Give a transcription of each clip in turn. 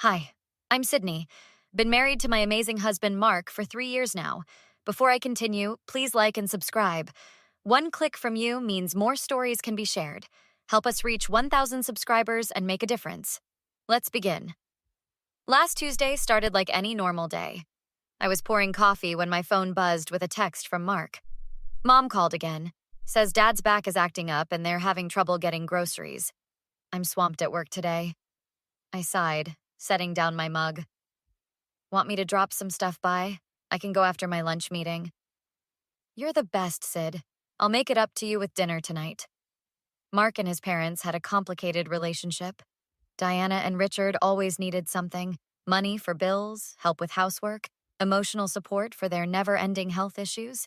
Hi, I'm Sydney. Been married to my amazing husband Mark for 3 years now. Before I continue, please like and subscribe. One click from you means more stories can be shared. Help us reach 1,000 subscribers and make a difference. Let's begin. Last Tuesday started like any normal day. I was pouring coffee when my phone buzzed with a text from Mark. Mom called again. Says Dad's back is acting up and they're having trouble getting groceries. I'm swamped at work today. I sighed, setting down my mug. Want me to drop some stuff by? I can go after my lunch meeting. You're the best, Sid. I'll make it up to you with dinner tonight. Mark and his parents had a complicated relationship. Diana and Richard always needed something: money for bills, help with housework, emotional support for their never-ending health issues.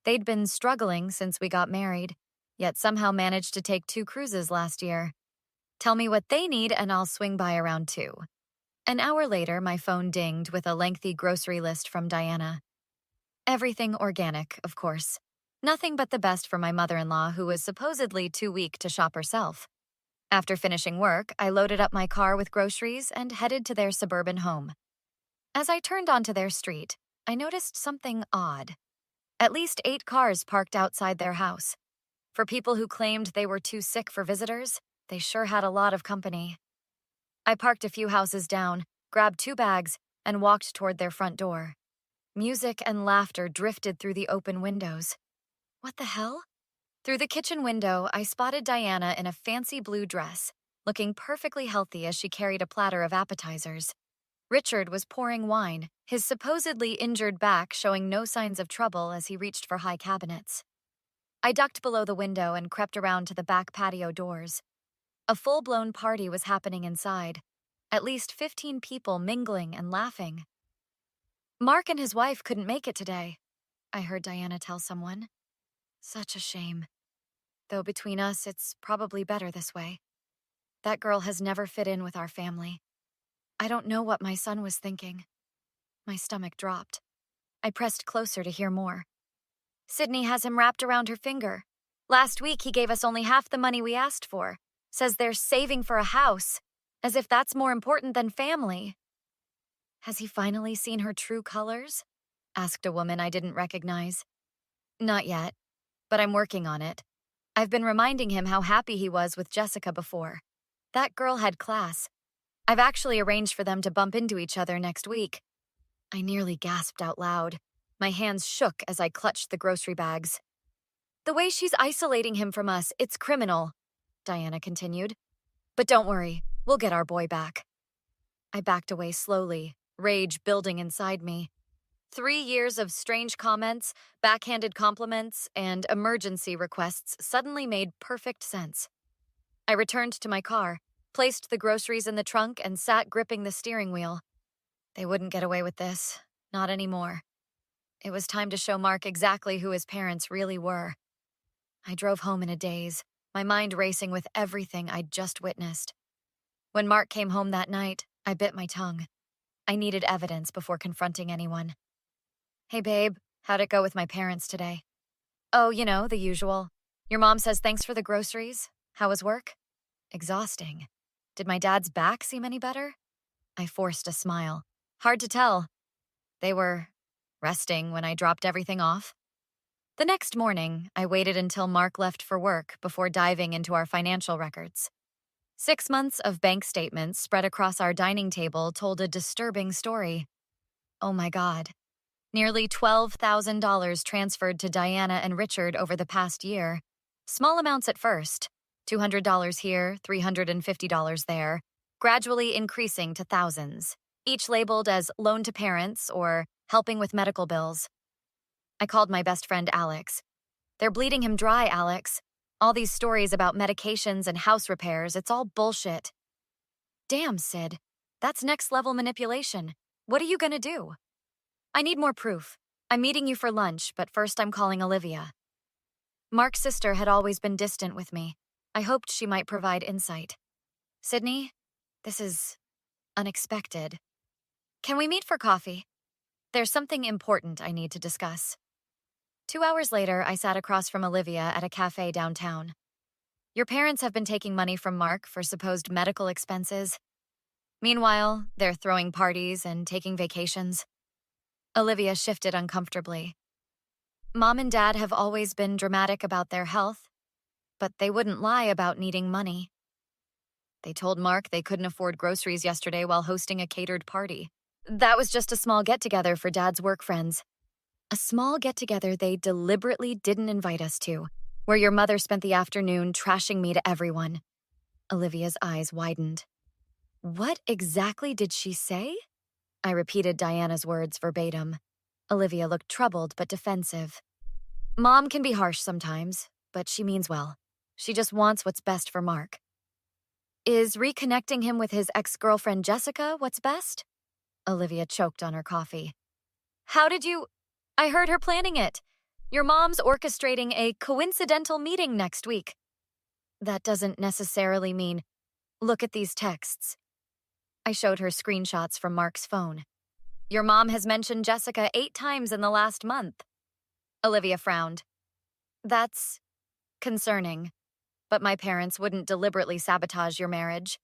They'd been struggling since we got married, yet somehow managed to take 2 cruises last year. Tell me what they need and I'll swing by around 2. An hour later, my phone dinged with a lengthy grocery list from Diana. Everything organic, of course. Nothing but the best for my mother-in-law, who was supposedly too weak to shop herself. After finishing work, I loaded up my car with groceries and headed to their suburban home. As I turned onto their street, I noticed something odd. At least 8 cars parked outside their house. For people who claimed they were too sick for visitors, they sure had a lot of company. I parked a few houses down, grabbed 2 bags, and walked toward their front door. Music and laughter drifted through the open windows. What the hell? Through the kitchen window, I spotted Diana in a fancy blue dress, looking perfectly healthy as she carried a platter of appetizers. Richard was pouring wine, his supposedly injured back showing no signs of trouble as he reached for high cabinets. I ducked below the window and crept around to the back patio doors. A full-blown party was happening inside. At least 15 people mingling and laughing. Mark and his wife couldn't make it today, I heard Diana tell someone. Such a shame. Though between us, it's probably better this way. That girl has never fit in with our family. I don't know what my son was thinking. My stomach dropped. I pressed closer to hear more. Sydney has him wrapped around her finger. Last week, he gave us only half the money we asked for. Says they're saving for a house, as if that's more important than family. Has he finally seen her true colors? Asked a woman I didn't recognize. Not yet, but I'm working on it. I've been reminding him how happy he was with Jessica before. That girl had class. I've actually arranged for them to bump into each other next week. I nearly gasped out loud. My hands shook as I clutched the grocery bags. The way she's isolating him from us, it's criminal, Diana continued. But don't worry, we'll get our boy back. I backed away slowly, rage building inside me. 3 years of strange comments, backhanded compliments, and emergency requests suddenly made perfect sense. I returned to my car, placed the groceries in the trunk, and sat gripping the steering wheel. They wouldn't get away with this. Not anymore. It was time to show Mark exactly who his parents really were. I drove home in a daze, my mind racing with everything I'd just witnessed. When Mark came home that night, I bit my tongue. I needed evidence before confronting anyone. Hey babe, how'd it go with my parents today? Oh, the usual. Your mom says thanks for the groceries. How was work? Exhausting. Did my dad's back seem any better? I forced a smile. Hard to tell. They were resting when I dropped everything off. The next morning, I waited until Mark left for work before diving into our financial records. 6 months of bank statements spread across our dining table told a disturbing story. Oh my God. Nearly $12,000 transferred to Diana and Richard over the past year. Small amounts at first, $200 here, $350 there, gradually increasing to thousands, each labeled as loan to parents or helping with medical bills. I called my best friend Alex. They're bleeding him dry, Alex. All these stories about medications and house repairs, it's all bullshit. Damn, Sid. That's next-level manipulation. What are you gonna do? I need more proof. I'm meeting you for lunch, but first I'm calling Olivia. Mark's sister had always been distant with me. I hoped she might provide insight. Sydney, this is unexpected. Can we meet for coffee? There's something important I need to discuss. 2 hours later, I sat across from Olivia at a cafe downtown. Your parents have been taking money from Mark for supposed medical expenses. Meanwhile, they're throwing parties and taking vacations. Olivia shifted uncomfortably. Mom and Dad have always been dramatic about their health, but they wouldn't lie about needing money. They told Mark they couldn't afford groceries yesterday while hosting a catered party. That was just a small get-together for Dad's work friends. A small get-together they deliberately didn't invite us to, where your mother spent the afternoon trashing me to everyone. Olivia's eyes widened. What exactly did she say? I repeated Diana's words verbatim. Olivia looked troubled but defensive. Mom can be harsh sometimes, but she means well. She just wants what's best for Mark. Is reconnecting him with his ex-girlfriend Jessica what's best? Olivia choked on her coffee. How did you... I heard her planning it. Your mom's orchestrating a coincidental meeting next week. That doesn't necessarily mean, look at these texts. I showed her screenshots from Mark's phone. Your mom has mentioned Jessica 8 times in the last month. Olivia frowned. That's concerning, but my parents wouldn't deliberately sabotage your marriage.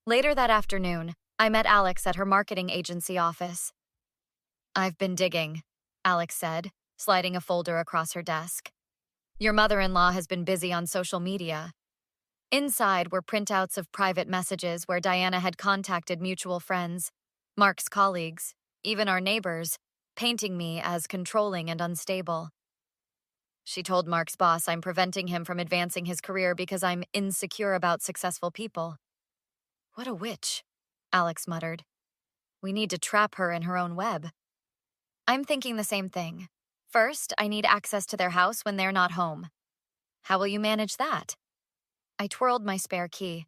Later that afternoon, I met Alex at her marketing agency office. I've been digging, Alex said, sliding a folder across her desk. Your mother-in-law has been busy on social media. Inside were printouts of private messages where Diana had contacted mutual friends, Mark's colleagues, even our neighbors, painting me as controlling and unstable. She told Mark's boss I'm preventing him from advancing his career because I'm insecure about successful people. What a witch, Alex muttered. We need to trap her in her own web. I'm thinking the same thing. First, I need access to their house when they're not home. How will you manage that? I twirled my spare key.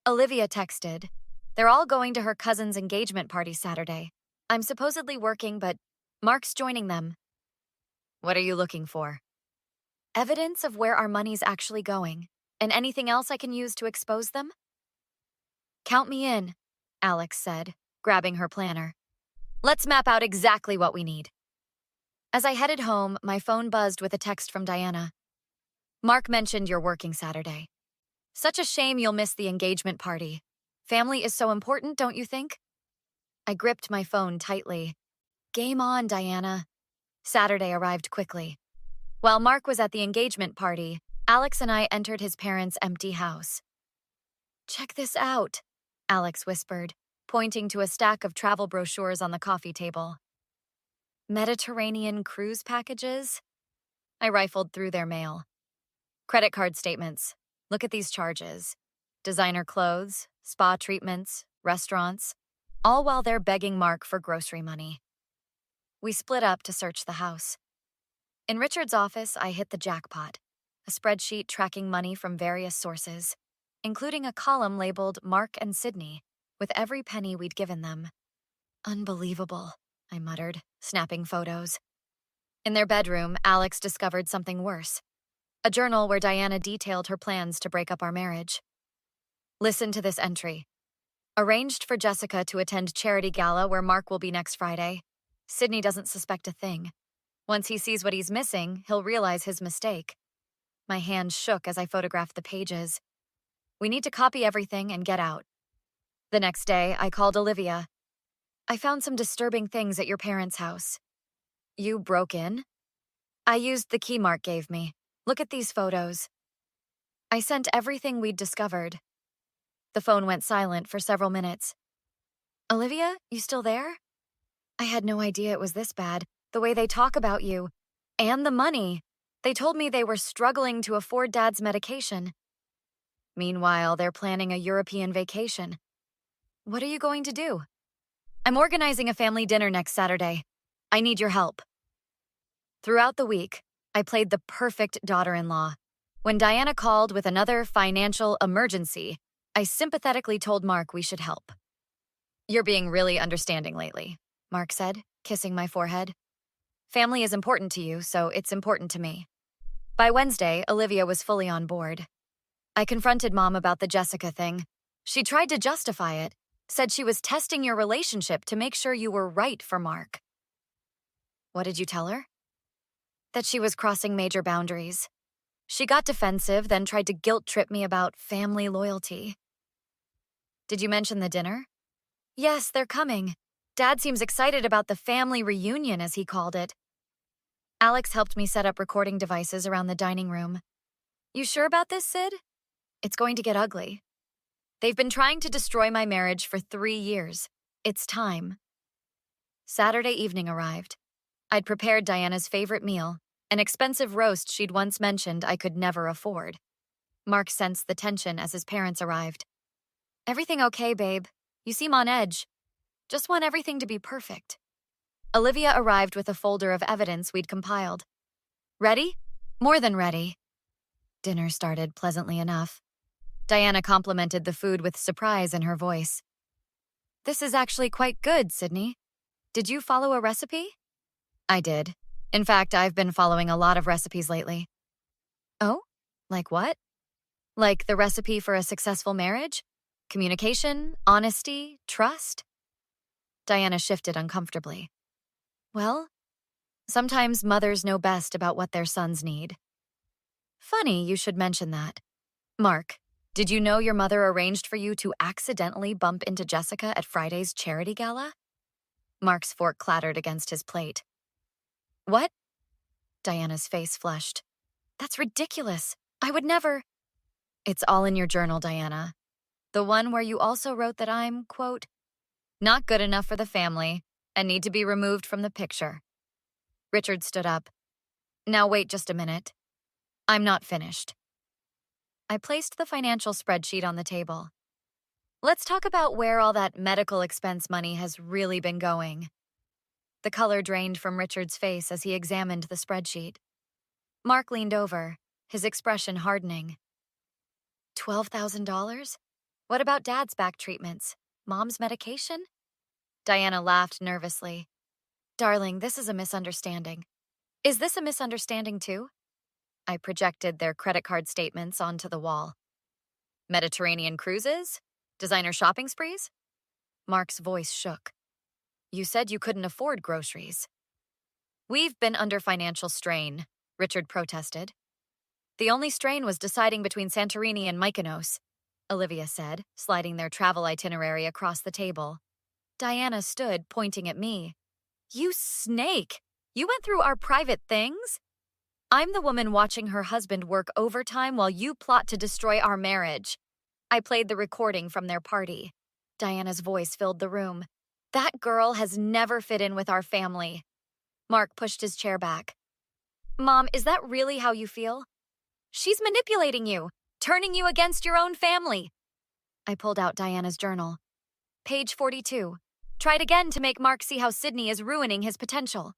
Olivia texted. They're all going to her cousin's engagement party Saturday. I'm supposedly working, but Mark's joining them. What are you looking for? Evidence of where our money's actually going, and anything else I can use to expose them? Count me in, Alex said, grabbing her planner. Let's map out exactly what we need. As I headed home, my phone buzzed with a text from Diana. Mark mentioned you're working Saturday. Such a shame you'll miss the engagement party. Family is so important, don't you think? I gripped my phone tightly. Game on, Diana. Saturday arrived quickly. While Mark was at the engagement party, Alex and I entered his parents' empty house. Check this out, Alex whispered, pointing to a stack of travel brochures on the coffee table. Mediterranean cruise packages? I rifled through their mail. Credit card statements. Look at these charges. Designer clothes, spa treatments, restaurants, all while they're begging Mark for grocery money. We split up to search the house. In Richard's office, I hit the jackpot, a spreadsheet tracking money from various sources, including a column labeled Mark and Sydney, with every penny we'd given them. Unbelievable, I muttered, snapping photos. In their bedroom, Alex discovered something worse. A journal where Diana detailed her plans to break up our marriage. Listen to this entry. Arranged for Jessica to attend charity gala where Mark will be next Friday. Sydney doesn't suspect a thing. Once he sees what he's missing, he'll realize his mistake. My hand shook as I photographed the pages. We need to copy everything and get out. The next day, I called Olivia. I found some disturbing things at your parents' house. You broke in? I used the key Mark gave me. Look at these photos. I sent everything we'd discovered. The phone went silent for several minutes. Olivia, you still there? I had no idea it was this bad, the way they talk about you. And the money. They told me they were struggling to afford Dad's medication. Meanwhile, they're planning a European vacation. What are you going to do? I'm organizing a family dinner next Saturday. I need your help. Throughout the week, I played the perfect daughter-in-law. When Diana called with another financial emergency, I sympathetically told Mark we should help. You're being really understanding lately, Mark said, kissing my forehead. Family is important to you, so it's important to me. By Wednesday, Olivia was fully on board. I confronted Mom about the Jessica thing. She tried to justify it, said she was testing your relationship to make sure you were right for Mark. What did you tell her? That she was crossing major boundaries. She got defensive, then tried to guilt-trip me about family loyalty. Did you mention the dinner? Yes, they're coming. Dad seems excited about the family reunion, as he called it. Alex helped me set up recording devices around the dining room. You sure about this, Sid? It's going to get ugly. They've been trying to destroy my marriage for 3 years. It's time. Saturday evening arrived. I'd prepared Diana's favorite meal, an expensive roast she'd once mentioned I could never afford. Mark sensed the tension as his parents arrived. Everything okay, babe? You seem on edge. Just want everything to be perfect. Olivia arrived with a folder of evidence we'd compiled. Ready? More than ready. Dinner started pleasantly enough. Diana complimented the food with surprise in her voice. This is actually quite good, Sydney. Did you follow a recipe? I did. In fact, I've been following a lot of recipes lately. Oh? Like what? Like the recipe for a successful marriage? Communication, honesty, trust? Diana shifted uncomfortably. Well, sometimes mothers know best about what their sons need. Funny you should mention that. Mark, did you know your mother arranged for you to accidentally bump into Jessica at Friday's charity gala? Mark's fork clattered against his plate. What? Diana's face flushed. That's ridiculous. I would never. It's all in your journal, Diana. The one where you also wrote that I'm, quote, not good enough for the family and need to be removed from the picture. Richard stood up. Now wait just a minute. I'm not finished. I placed the financial spreadsheet on the table. Let's talk about where all that medical expense money has really been going. The color drained from Richard's face as he examined the spreadsheet. Mark leaned over, his expression hardening. $12,000? What about Dad's back treatments? Mom's medication? Diana laughed nervously. Darling, this is a misunderstanding. Is this a misunderstanding too? I projected their credit card statements onto the wall. Mediterranean cruises? Designer shopping sprees? Mark's voice shook. You said you couldn't afford groceries. We've been under financial strain, Richard protested. The only strain was deciding between Santorini and Mykonos, Olivia said, sliding their travel itinerary across the table. Diana stood, pointing at me. You snake! You went through our private things? I'm the woman watching her husband work overtime while you plot to destroy our marriage. I played the recording from their party. Diana's voice filled the room. That girl has never fit in with our family. Mark pushed his chair back. Mom, is that really how you feel? She's manipulating you, turning you against your own family. I pulled out Diana's journal. Page 42. Tried again to make Mark see how Sydney is ruining his potential.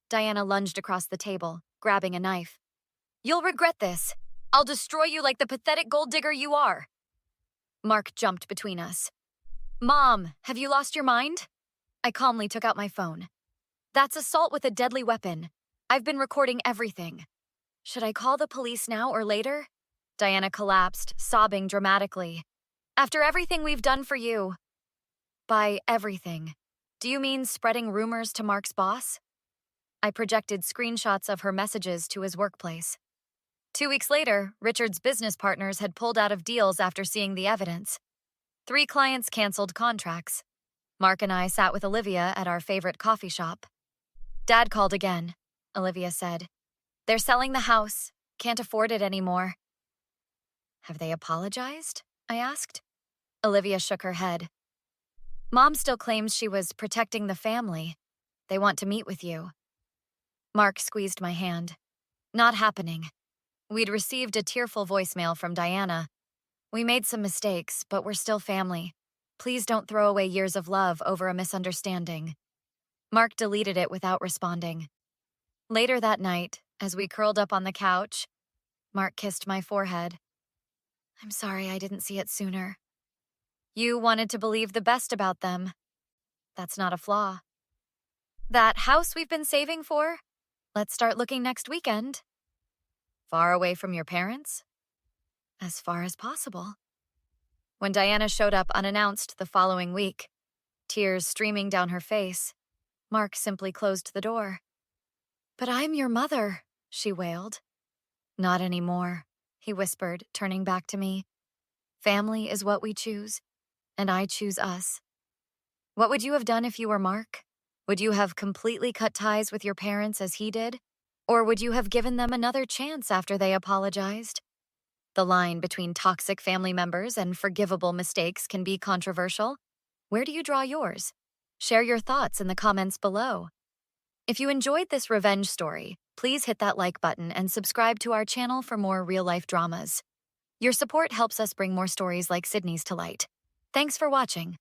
Diana lunged across the table, grabbing a knife. You'll regret this. I'll destroy you like the pathetic gold digger you are. Mark jumped between us. Mom, have you lost your mind? I calmly took out my phone. That's assault with a deadly weapon. I've been recording everything. Should I call the police now or later? Diana collapsed, sobbing dramatically. After everything we've done for you. By everything, do you mean spreading rumors to Mark's boss? I projected screenshots of her messages to his workplace. 2 weeks later, Richard's business partners had pulled out of deals after seeing the evidence. 3 clients canceled contracts. Mark and I sat with Olivia at our favorite coffee shop. Dad called again, Olivia said. They're selling the house. Can't afford it anymore. Have they apologized? I asked. Olivia shook her head. Mom still claims she was protecting the family. They want to meet with you. Mark squeezed my hand. Not happening. We'd received a tearful voicemail from Diana. We made some mistakes, but we're still family. Please don't throw away years of love over a misunderstanding. Mark deleted it without responding. Later that night, as we curled up on the couch, Mark kissed my forehead. I'm sorry I didn't see it sooner. You wanted to believe the best about them. That's not a flaw. That house we've been saving for? Let's start looking next weekend. Far away from your parents? As far as possible. When Diana showed up unannounced the following week, tears streaming down her face, Mark simply closed the door. But I'm your mother, she wailed. Not anymore, he whispered, turning back to me. Family is what we choose. and I choose us. What would you have done if you were Mark? Would you have completely cut ties with your parents as he did? Or would you have given them another chance after they apologized? The line between toxic family members and forgivable mistakes can be controversial. Where do you draw yours? Share your thoughts in the comments below. If you enjoyed this revenge story, please hit that like button and subscribe to our channel for more real-life dramas. Your support helps us bring more stories like Sydney's to light. Thanks for watching.